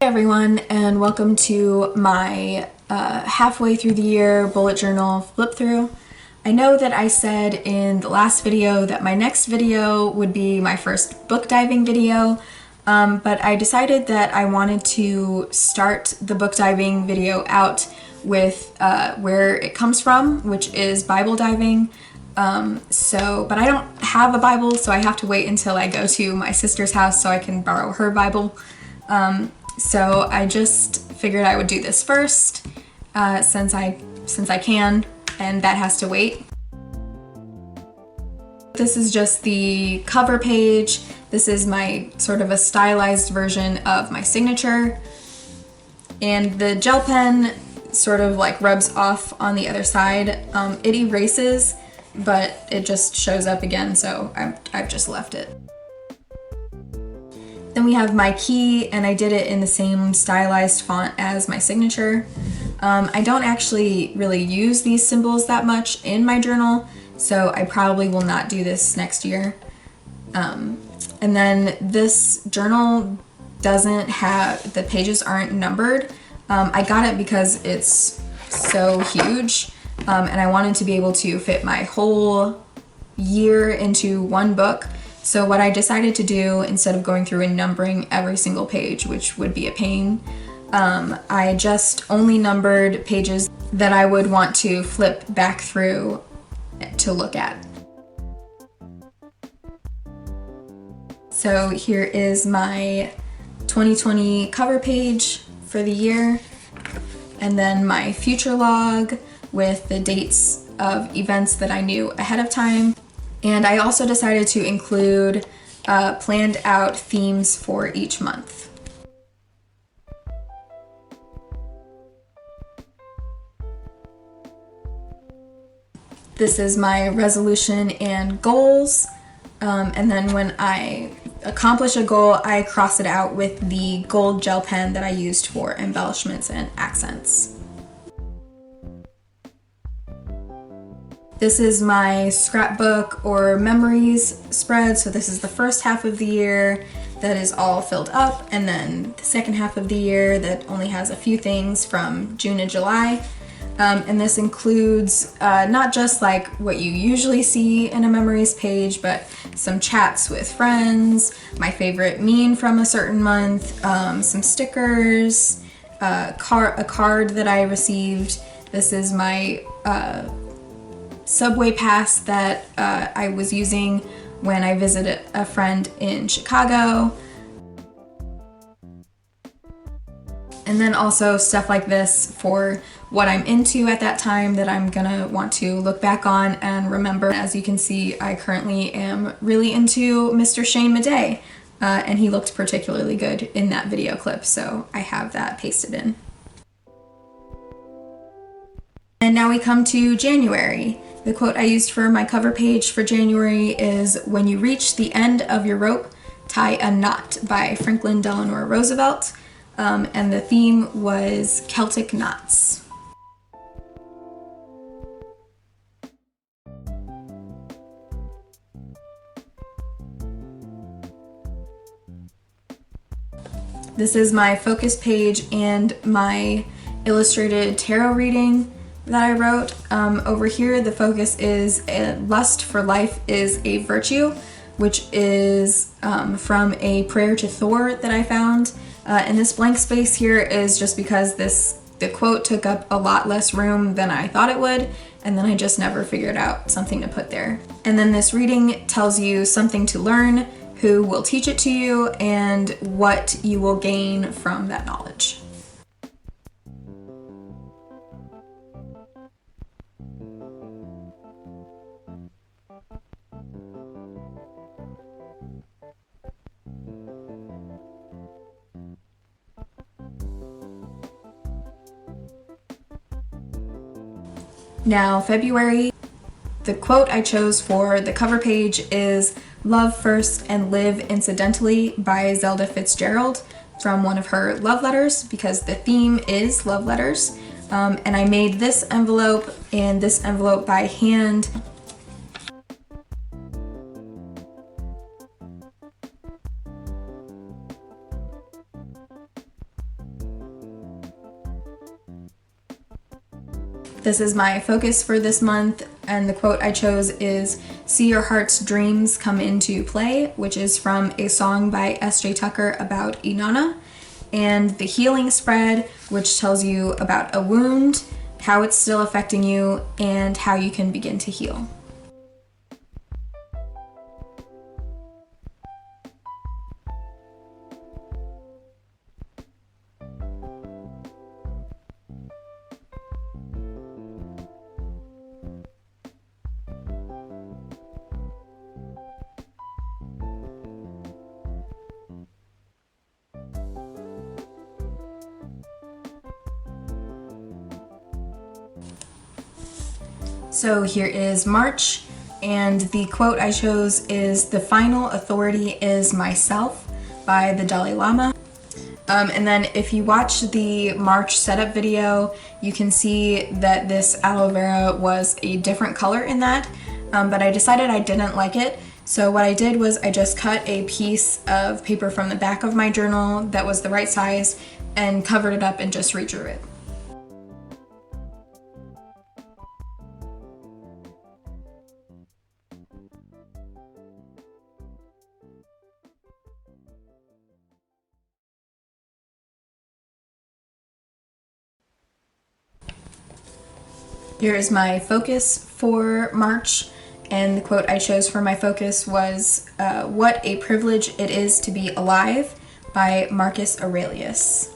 Hey everyone, and welcome to my halfway through the year bullet journal flip through. I know that I said in the last video that my next video would be my first book diving video, but I decided that I wanted to start the book diving video out with where it comes from, which is Bible diving. But I don't have a Bible, so I have to wait until I go to my sister's house so I can borrow her Bible. So I just figured I would do this first, since I can, and that has to wait. This is just the cover page. This is my sort of a stylized version of my signature. And the gel pen sort of like rubs off on the other side. It erases, but it just shows up again, so I've just left it. Then we have my key, and I did it in the same stylized font as my signature. I don't actually really use these symbols that much in my journal, so I probably will not do this next year. And then this journal doesn't have, the pages aren't numbered. I got it because it's so huge, and I wanted to be able to fit my whole year into one book. So what I decided to do, instead of going through and numbering every single page, which would be a pain, I just only numbered pages that I would want to flip back through to look at. So here is my 2020 cover page for the year, and then my future log with the dates of events that I knew ahead of time. And I also decided to include planned out themes for each month. This is my resolution and goals. And then when I accomplish a goal, I cross it out with the gold gel pen that I used for embellishments and accents. This is my scrapbook or memories spread. So this is the first half of the year that is all filled up, and then the second half of the year that only has a few things from June and July. And this includes not just like what you usually see in a memories page, but some chats with friends, my favorite meme from a certain month, some stickers, a card that I received. This is my subway pass that I was using when I visited a friend in Chicago. And then also stuff like this for what I'm into at that time that I'm gonna want to look back on and remember. As you can see, I currently am really into Mr. Shane Madej, and he looked particularly good in that video clip, so I have that pasted in. And now we come to January. The quote I used for my cover page for January is, "When you reach the end of your rope, tie a knot," by Franklin Delano Roosevelt. And the theme was Celtic knots. This is my focus page and my illustrated tarot reading that I wrote. Over here, the focus is lust for life is a virtue, which is from a prayer to Thor that I found. And this blank space here is just because the quote took up a lot less room than I thought it would, and then I just never figured out something to put there. And then this reading tells you something to learn, who will teach it to you, and what you will gain from that knowledge. Now, February, the quote I chose for the cover page is "Love first and live incidentally" by Zelda Fitzgerald, from one of her love letters, because the theme is love letters. And I made this envelope and this envelope by hand. This is my focus for this month, and the quote I chose is, "See your heart's dreams come into play," which is from a song by S.J. Tucker about Inanna. And the healing spread, which tells you about a wound, how it's still affecting you, and how you can begin to heal. So here is March, and the quote I chose is, "The final authority is myself," by the Dalai Lama. And then if you watch the March setup video, you can see that this aloe vera was a different color in that, but I decided I didn't like it. So what I did was I just cut a piece of paper from the back of my journal that was the right size and covered it up and just redrew it. Here is my focus for March, and the quote I chose for my focus was, "What a privilege it is to be alive," by Marcus Aurelius.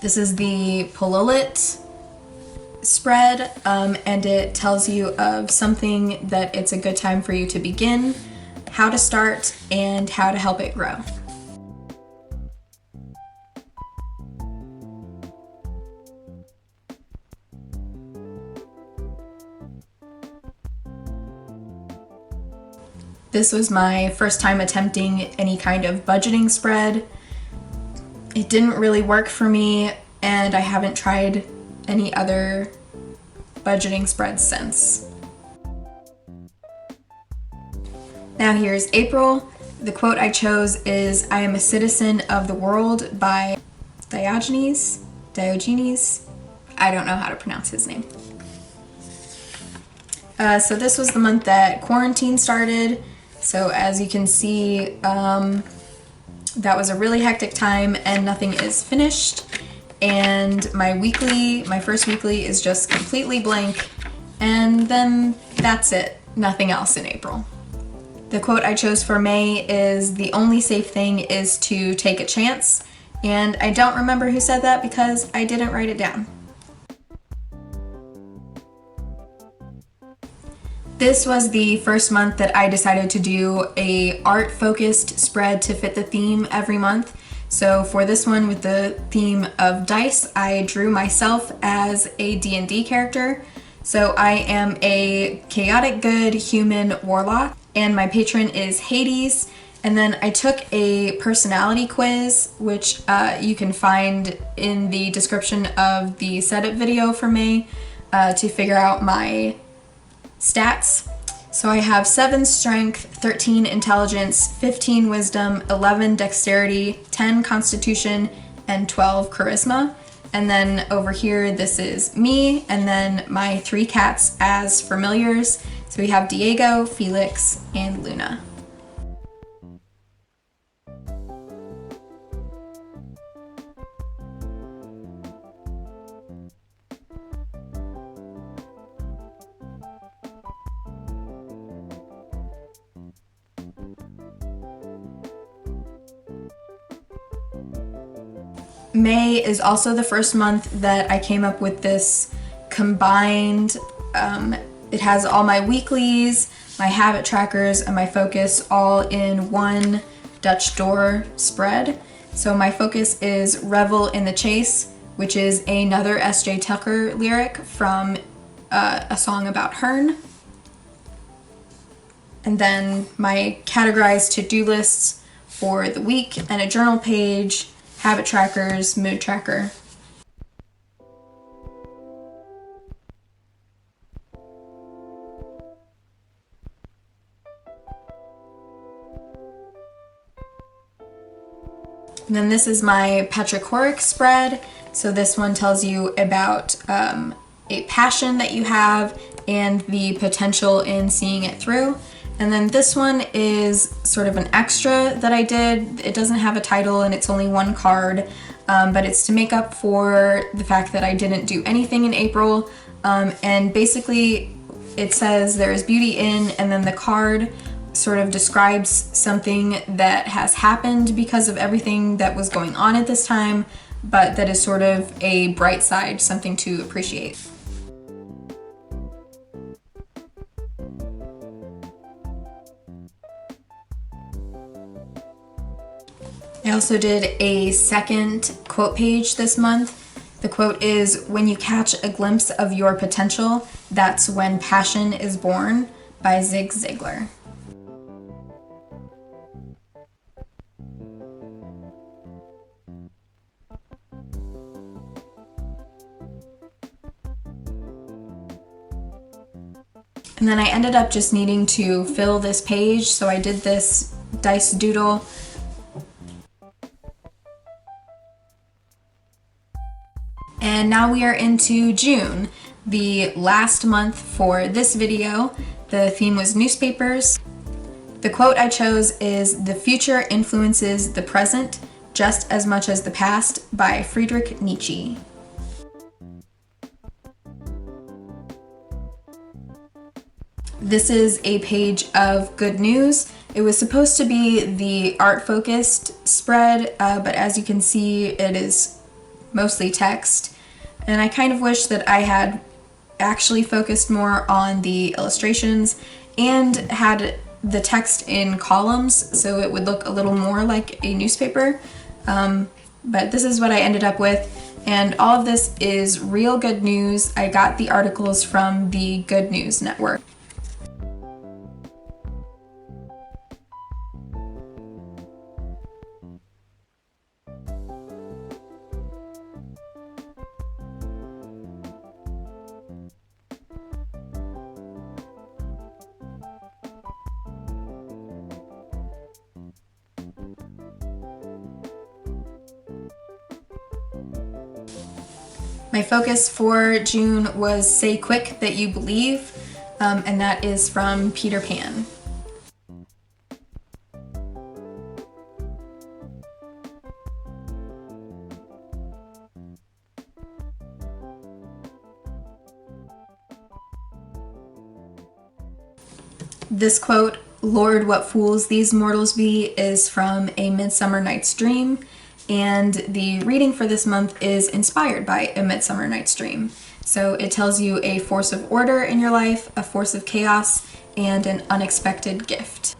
This is the Pololit spread, and it tells you of something that it's a good time for you to begin, how to start, and how to help it grow. This was my first time attempting any kind of budgeting spread. It didn't really work for me, and I haven't tried any other budgeting spreads since. Now here's April. The quote I chose is, "I am a citizen of the world," by Diogenes. I don't know how to pronounce his name. So this was the month that quarantine started. So as you can see, that was a really hectic time and nothing is finished. And my first weekly is just completely blank. And then that's it, nothing else in April. The quote I chose for May is, "The only safe thing is to take a chance." And I don't remember who said that because I didn't write it down. This was the first month that I decided to do a art-focused spread to fit the theme every month. So for this one, with the theme of dice, I drew myself as a D&D character. So I am a chaotic good human warlock, and my patron is Hades. And then I took a personality quiz, which you can find in the description of the setup video for May, to figure out my stats. So I have 7 strength, 13 intelligence, 15 wisdom, 11 dexterity, 10 constitution, and 12 charisma. And then over here, this is me, and then my 3 cats as familiars. So we have Diego, Felix, and Luna. May is also the first month that I came up with this combined, it has all my weeklies, my habit trackers, and my focus all in one Dutch door spread. So my focus is Revel in the Chase, which is another S.J. Tucker lyric from a song about Hearn. And then my categorized to-do lists for the week, and a journal page, habit trackers, mood tracker. And then this is my Patrick Horick spread. So this one tells you about a passion that you have and the potential in seeing it through. And then this one is sort of an extra that I did. It doesn't have a title and it's only one card, but it's to make up for the fact that I didn't do anything in April. And basically it says there is beauty in, and then the card sort of describes something that has happened because of everything that was going on at this time, but that is sort of a bright side, something to appreciate. I also did a second quote page this month. The quote is, "When you catch a glimpse of your potential, that's when passion is born," by Zig Ziglar. And then I ended up just needing to fill this page, so I did this dice doodle. And now we are into June, the last month for this video. The theme was newspapers. The quote I chose is, "The future influences the present just as much as the past," by Friedrich Nietzsche. This is a page of good news. It was supposed to be the art-focused spread, but as you can see, it is mostly text. And I kind of wish that I had actually focused more on the illustrations and had the text in columns so it would look a little more like a newspaper. But this is what I ended up with. And all of this is real good news. I got the articles from the Good News Network. My focus for June was "Say quick that you believe," and that is from Peter Pan. This quote, "Lord, what fools these mortals be," is from A Midsummer Night's Dream. And the reading for this month is inspired by A Midsummer Night's Dream. So it tells you a force of order in your life, a force of chaos, and an unexpected gift.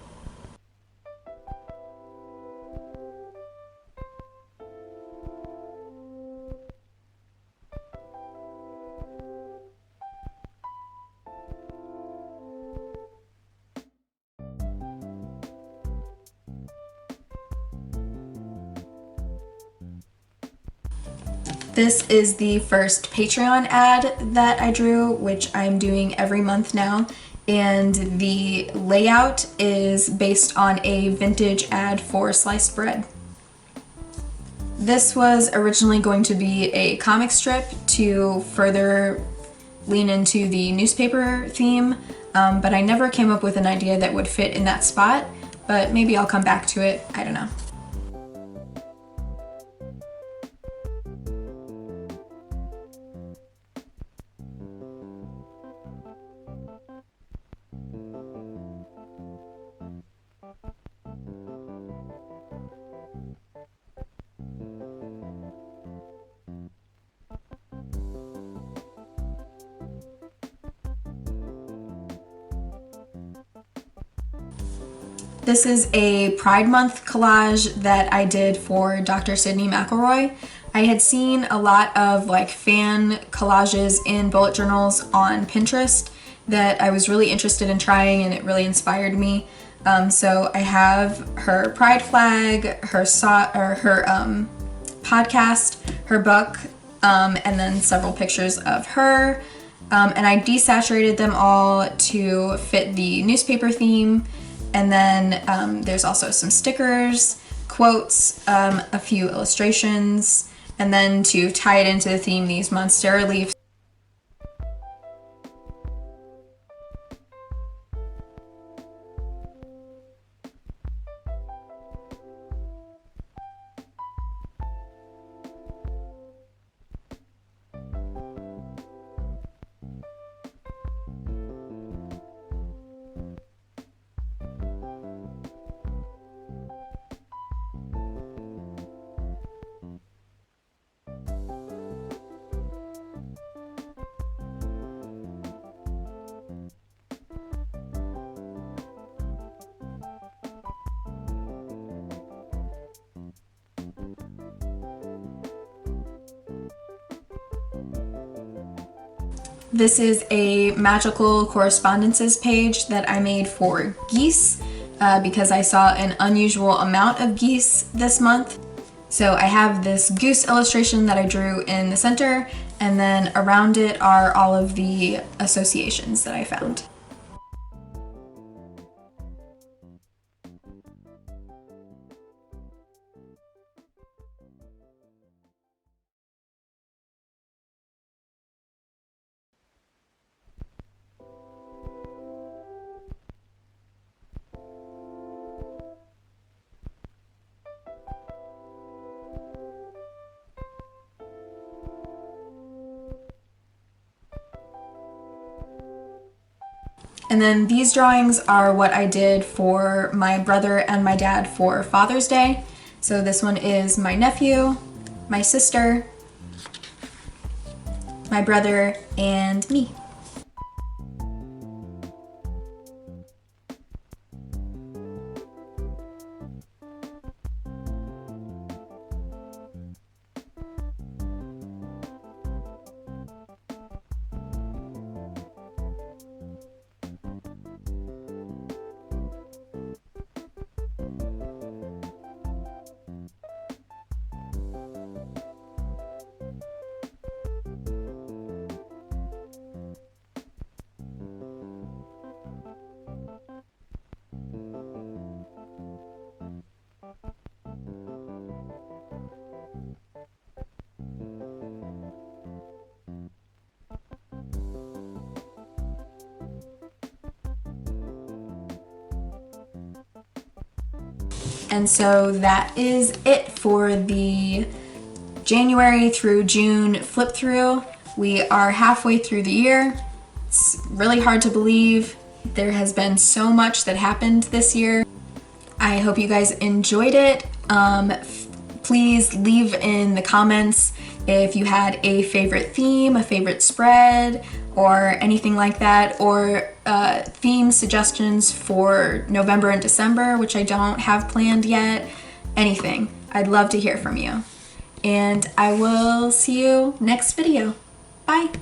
This is the first Patreon ad that I drew, which I'm doing every month now, and the layout is based on a vintage ad for sliced bread. This was originally going to be a comic strip to further lean into the newspaper theme, but I never came up with an idea that would fit in that spot, but maybe I'll come back to it, I don't know. This is a Pride Month collage that I did for Dr. Sydney McElroy. I had seen a lot of fan collages in bullet journals on Pinterest that I was really interested in trying, and it really inspired me. So I have her pride flag, her podcast, her book, and then several pictures of her. And I desaturated them all to fit the newspaper theme. And then there's also some stickers, quotes, a few illustrations, And then to tie it into the theme, these monstera leaves. This is a magical correspondences page that I made for geese because I saw an unusual amount of geese this month. So I have this goose illustration that I drew in the center, and then around it are all of the associations that I found. And then these drawings are what I did for my brother and my dad for Father's Day. So this one is my nephew, my sister, my brother, and me. And so that is it for the January through June flip through. We are halfway through the year. It's really hard to believe. There has been so much that happened this year. I hope you guys enjoyed it. Please leave in the comments if you had a favorite theme, a favorite spread, or anything like that, or theme suggestions for November and December, which I don't have planned yet. Anything. I'd love to hear from you. And I will see you next video. Bye!